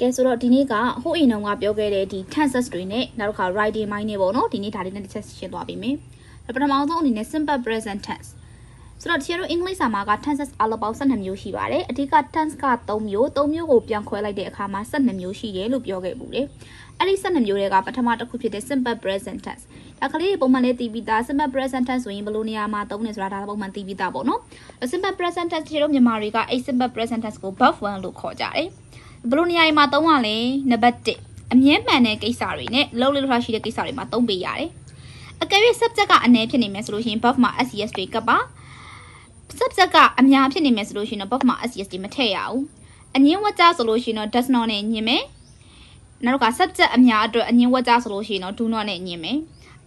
ကဲဆိုတော့ဒီနေ့ကဟိုအိမ်တော်ကပြောခဲ့တဲ့ဒီ tenses တွေနဲ့နောက်တစ်ခါ writing mind နဲ့ပေါ့နော်ဒီနေ့ဒါလေးနဲ့တစ်ချက်ရှင်းသွားပြီမယ်ပထမဆုံးအနေနဲ့ simple present tense ဆိုတော့တချို့အင်္ဂလိပ်စာမှာက tenses အလုံးပေါင်း12မျိုးရှိပါတယ်အဓိက tense က3မျိုးကိုပြန်ခွဲလိုက်တဲ့အခါမှာ12မျိုးရှိတယ်လို့ပြောခဲ့ဘူးလေအဲ့ဒီ12မျိုးတွေကပထမတစ်ခုဖြစ်တဲ့ simple present tense ဒါကလေးပုံမှန်လေးသိပြီးသား simple present tense ဆိုရင်ဘယ်လိုနေရာမှာသုံးနေဆိုတာဒါပုံမှန်သိပြီးသားပေါ့နော် simple present tense တချို့မြန်မာတွေကအဲ့ simple present tense ကို verb 1လို့ခေါ်ကြတယ်ဘယ်လိုနေရာမှာသုံးရလဲနံပါတ်1အမြဲမှန်တဲ့ကိစ္စတွေနဲ့လုံးလေးထားရှိတဲ့ကိစ္စတွေမှာသုံးပေးရတယ်အကယ်၍ subject ကအနည်းဖြစ်နေမယ်ဆိုလို့ရှိရင် verb မှာ ses တွေကပ်ပါ subject ကအများဖြစ်နေမယ်ဆိုလို့ရှိရင်တော့ verb မှာ ses တွေမထည့်ရဘူးအငင်းဝတ်ကြဆိုလို့ရှိရင်တော့ does not နဲ့ညင်မယ်နောက်က subject အများအတွက်အငင်းဝတ်ကြဆိုလို့ရှိရင်တော့ do not နဲ့ညင်မယ်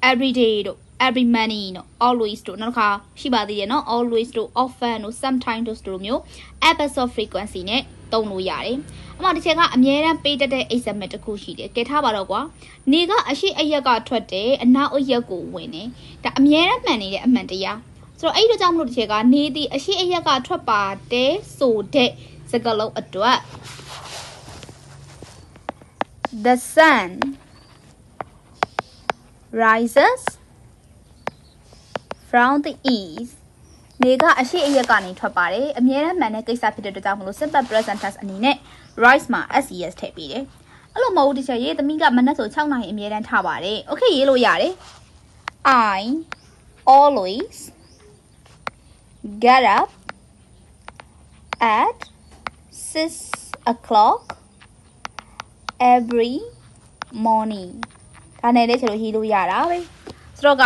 every day တို့ every money တို့ always တို့နောက်တစ်ခါရှိပါသေးတယ်နော် always တို့ often တို့ sometimes တို့မျိုး episode frequency နဲ့သုံးလို့ရတယ်အမှတစ်ချက်ကအမြဲတမ်းပေးတတ်တဲ့ example တစ်ခုရှိတယ်ကဲထားပါတော့ကွာနေကအရှိအရက်ကထွက်တယ်အနောက်အရက်ကိုဝင်တယ်ဒါအမြဲတမ်းမှန်နေတဲ့အမှန်တရားဆိုတော့အဲ့ဒီကြောင့်မလို့တစ်ချက်ကနေသည်အရှိအရက်ကထွက်ပါတယ်ဆိုတဲ့စကားလုံးအတွက် the sun rises from the east နေကအရှိအရက်ကနေထွက်ပါတယ်အမြဲတမ်းမှန်တဲ့ကိစ္စဖြစ်တဲ့အတွက်ကြောင့်မလို့ simple present tense အနေနဲ့ rise မှာ ses ထည့်ပေးတယ်အဲ့လိုမဟုတ်တစ်ချက်ရေးသမီးကမနက်ဆို6နာရီအမြဲတမ်းထားပါတယ် okay ရေးလို့ရတယ် I always get up at 6 o'clock every morning ဒါနဲ့လည်းကျွန်တော်ရေးလို့ရတာပဲဆိုတော့က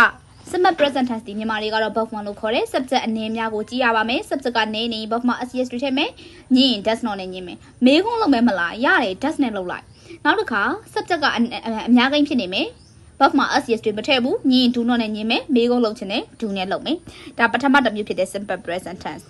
simple present tense ဒီမြန်မာတွေကတော့ verb 1လို့ခေါ်တယ် subject အနေများကိုကြည့်ရပါမယ် subject ကနေနေ verb မှာ ses တွေထည့်မယ်ညင် does not နဲ့ညင်မယ်မေးခွန်းလုပ်မယ်မလားရတယ် does နဲ့လုပ်လိုက်နောက်တစ်ခါ subject ကအများကိန်းဖြစ်နေမယ် verb မှာ ses တွေမထည့်ဘူးညင် do not နဲ့ညင်မယ်မေးခွန်းလုပ်ချင်တယ် do နဲ့လုပ်မယ်ဒါပထမတစ်မျိုးဖြစ်တဲ့ simple present tense